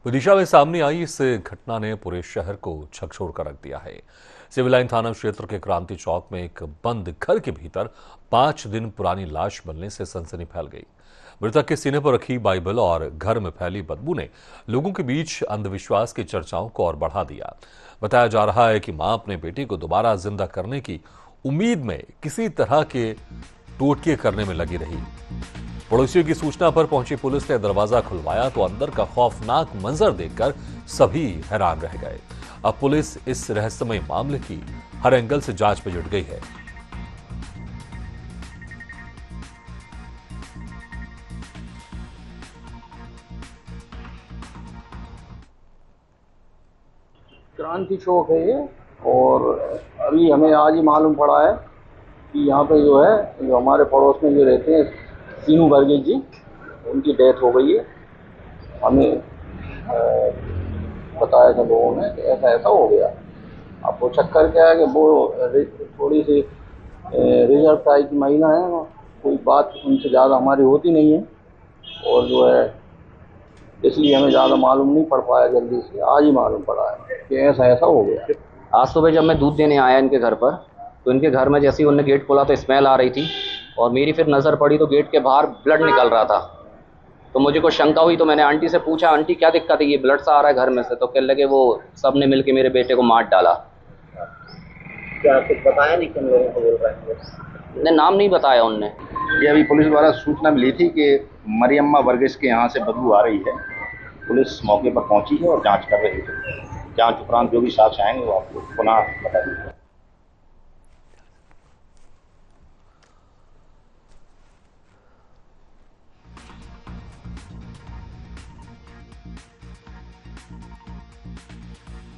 विदिशा में सामने आई इस घटना ने पूरे शहर को झकझोर कर रख दिया है। सिविल लाइन थाना क्षेत्र के क्रांति चौक में एक बंद घर के भीतर 5 दिन पुरानी लाश मिलने से सनसनी फैल गई। मृतक के सीने पर रखी बाइबल और घर में फैली बदबू ने लोगों के बीच अंधविश्वास की चर्चाओं को और बढ़ा दिया। बताया जा रहा है कि मां अपने बेटे को दोबारा जिंदा करने की उम्मीद में किसी तरह के टोटके करने में लगी रही। पड़ोसियों की सूचना पर पहुंची पुलिस ने दरवाजा खुलवाया तो अंदर का खौफनाक मंजर देखकर सभी हैरान रह गए। अब पुलिस इस रहस्यमय मामले की हर एंगल से जांच में जुट गई है। क्रांति चौक है ये, और अभी हमें आज ही मालूम पड़ा है कि यहाँ पे जो है जो हमारे पड़ोस में जो रहते हैं सीनू वर्गीस जी, उनकी डेथ हो गई है। हमें बताया था लोगों ने कि ऐसा ऐसा हो गया। अब वो चक्कर क्या है कि वो थोड़ी सी रिजर्व टाइप की महिला है, कोई बात उनसे ज़्यादा हमारी होती नहीं है, और जो है इसलिए हमें ज़्यादा मालूम नहीं पड़ पाया। जल्दी से आज ही मालूम पड़ा है कि ऐसा ऐसा हो गया। आज सुबह जब मैं दूध देने आया इनके घर पर, तो इनके घर में जैसे ही उन्होंने गेट खोला तो स्मेल आ रही थी, और मेरी फिर नज़र पड़ी तो गेट के बाहर ब्लड निकल रहा था। तो मुझे कुछ शंका हुई तो मैंने आंटी से पूछा, आंटी क्या दिक्कत है, ये ब्लड सा आ रहा है घर में से? तो कहने लगे वो सब ने मिलके मेरे बेटे को मार डाला। क्या कुछ बताया नहीं किन लोगों को बोल रहे हैं? ने नाम नहीं बताया उनने। ये अभी पुलिस द्वारा सूचना मिली थी कि मरियम्मा वर्गीस के यहाँ से बदबू आ रही है। पुलिस मौके पर पहुंची है और जांच कर रही है। जांच उपरांत जो भी साक्ष्य आएंगे वो आपको पुनः बता देंगे।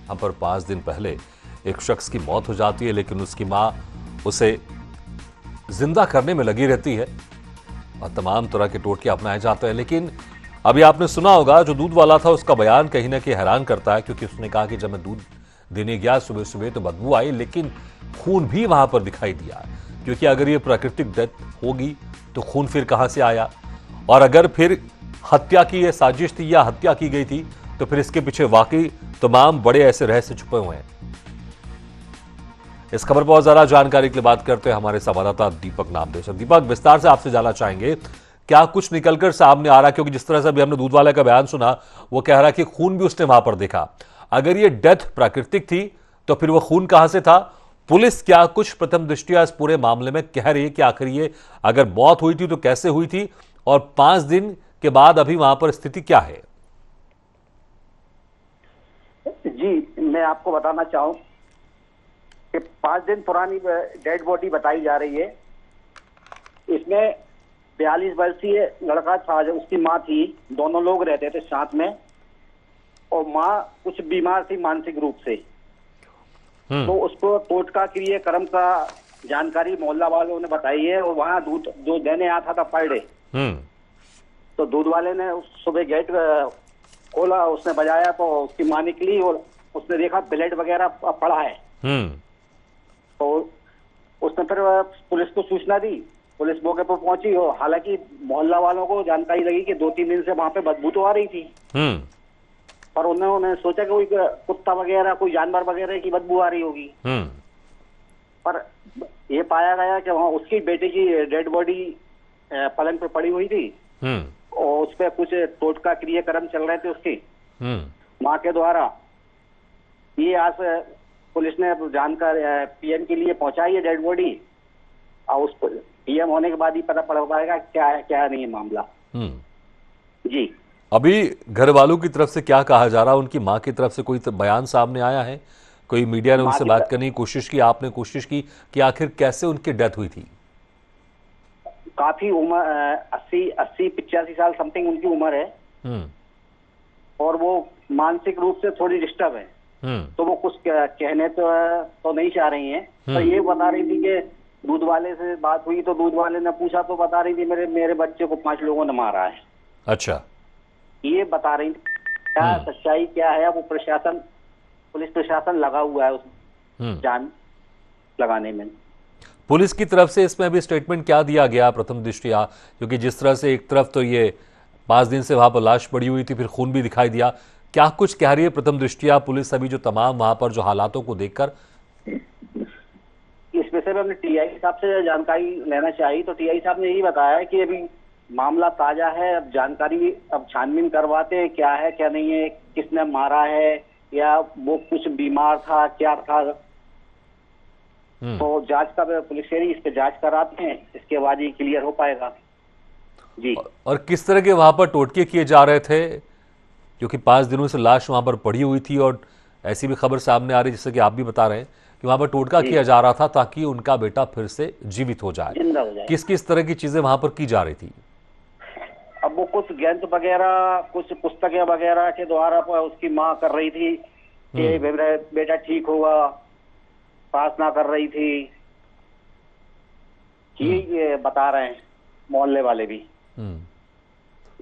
यहाँ पर 5 दिन पहले एक शख्स की मौत हो जाती है, लेकिन उसकी मां उसे जिंदा करने में लगी रहती है और तमाम तरह के टोटके अपनाए जाते हैं। लेकिन अभी आपने सुना होगा, जो दूध वाला था उसका बयान कहीं ना कहीं हैरान करता है, क्योंकि उसने कहा कि जब मैं दूध देने गया सुबह सुबह तो बदबू आई, लेकिन खून भी वहां पर दिखाई दिया। क्योंकि अगर ये प्राकृतिक डेथ होगी तो खून फिर कहां से आया, और अगर फिर हत्या की यह साजिश थी या हत्या की गई थी तो फिर इसके पीछे वाकई तमाम बड़े ऐसे रहस्य छुपे हुए हैं। इस खबर पर और ज्यादा जानकारी के लिए बात करते हैं हमारे संवाददाता दीपक नामदेव से। दीपक, विस्तार से आपसे जानना चाहेंगे, क्या कुछ निकलकर सामने आ रहा है? क्योंकि जिस तरह से अभी हमने दूध वाले का बयान सुना, वो कह रहा है कि खून भी उसने वहां पर देखा। अगर ये डेथ प्राकृतिक थी तो फिर वो खून कहां से था? पुलिस क्या कुछ प्रथम दृष्टिया इस पूरे मामले में कह रही है कि आखिर ये अगर मौत हुई थी तो कैसे हुई थी, और 5 दिन के बाद अभी वहां पर स्थिति क्या है? जी, मैं आपको बताना चाहूँ कि 5 दिन पुरानी डेड बॉडी बताई जा रही है। इसमें 42 वर्षीय लड़का था, जो उसकी माँ थी, दोनों लोग रहते थे साथ में, और माँ कुछ बीमार थी मानसिक रूप से। तो उसको टोटका क्रिया कर्म का जानकारी मोहल्ला वालों ने बताई है, और वहाँ दूध जो देने आता था पर डे, तो दूध वाले ने सुबह गेट खोला, उसने बजाया तो उसकी माँ निकली और उसने देखा ब्लड वगैरह पड़ा है। तो उसने फिर पुलिस को सूचना दी। पुलिस मौके पर पहुंची, और हालांकि मोहल्ला वालों को जानकारी लगी कि 2-3 दिन से वहां पे बदबू तो आ रही थी, पर उन्होंने सोचा कि कोई कुत्ता वगैरह, कोई जानवर वगैरह की बदबू आ रही होगी। पर ये पाया गया कि वहाँ उसकी बेटे की डेड बॉडी पलंग पर पड़ी हुई थी, और उस पर कुछ टोटका क्रियाक्रम चल रहे थे उसकी माँ के द्वारा। ये आज पुलिस ने जानकारी पीएम के लिए पहुंचाई है डेड बॉडी, और उस पीएम होने के बाद ही पता पड़ पाएगा क्या है क्या नहीं है मामला। जी, अभी घर वालों की तरफ से क्या कहा जा रहा है? उनकी मां की तरफ से कोई बयान सामने आया है? कोई मीडिया ने उनसे बात करने की कोशिश की? आपने कोशिश की कि आखिर कैसे उनकी डेथ हुई थी? काफी उम्र 80-85 साल समथिंग उनकी उम्र है, और वो मानसिक रूप से थोड़ी डिस्टर्ब है। तो वो कुछ कहने तो नहीं चाह रही हैं। तो ये बता रही थी कि दूध वाले से बात हुई, तो दूध वाले ने पूछा तो बता रही थी मेरे बच्चे को 5 लोगों ने मारा है। अच्छा, ये बता रही थी। क्या सच्चाई क्या है, वो प्रशासन, पुलिस प्रशासन लगा हुआ है उस जान लगाने में। पुलिस की तरफ से इसमें अभी स्टेटमेंट क्या दिया गया प्रथम दृष्टया? क्योंकि जिस तरह से एक तरफ तो ये 5 दिन से वहां पर लाश पड़ी हुई थी, फिर खून भी दिखाई दिया, क्या कुछ कह रही है प्रथम दृष्टिया पुलिस अभी जो तमाम वहां पर जो हालातों को देखकर? इस विषय में हमने टीआई साहब से जानकारी लेना चाहिए, तो टीआई साहब ने यही बताया है कि अभी मामला ताजा है, अब जानकारी अब छानबीन करवाते हैं क्या है क्या नहीं है, किसने मारा है या वो कुछ बीमार था क्या था। तो जांच का पुलिस इस पे जांच कराते हैं, इसके बाद ही क्लियर हो पाएगा जी। और किस तरह के वहां पर टोटके किए जा रहे थे, क्योंकि 5 दिनों से लाश वहां पर पड़ी हुई थी और ऐसी भी खबर सामने आ रही जैसे कि आप भी बता रहे हैं कि वहां पर टोटका किया जा रहा था ताकि उनका बेटा फिर से जीवित हो जाए। जिंदा हो जाए। किस किस तरह की चीजें वहां पर की जा रही थी? अब वो कुछ गेंद वगैरह, कुछ पुस्तकें वगैरह के द्वारा उसकी माँ कर रही थी कि बेटा ठीक होगा, प्रार्थना कर रही थी, ये बता रहे हैं मोहल्ले वाले भी।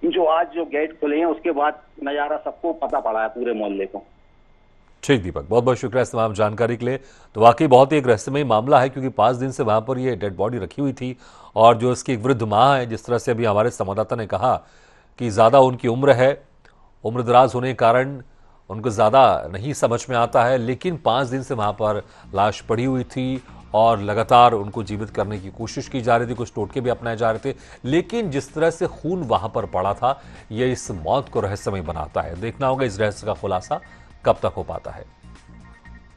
जो आज जो गेट खुले हैं उसके बाद नजारा सबको पता पड़ा है, पूरे मोहल्ले को। ठीक दीपक, बहुत बहुत शुक्रिया इस तमाम जानकारी के लिए। तो वाकई बहुत ही एक रहस्यमय मामला है, क्योंकि 5 दिन से वहां पर ये डेड बॉडी रखी हुई थी और जो इसकी एक वृद्ध माँ है, जिस तरह से अभी हमारे संवाददाता ने कहा कि ज़्यादा उनकी उम्र है, उम्र दराज होने के कारण उनको ज़्यादा नहीं समझ में आता है, लेकिन 5 दिन से वहां पर लाश पड़ी हुई थी और लगातार उनको जीवित करने की कोशिश की जा रही थी, कुछ टोटके भी अपनाए जा रहे थे, लेकिन जिस तरह से खून वहां पर पड़ा था, यह इस मौत को रहस्यमय बनाता है। देखना होगा इस रहस्य का खुलासा कब तक हो पाता है।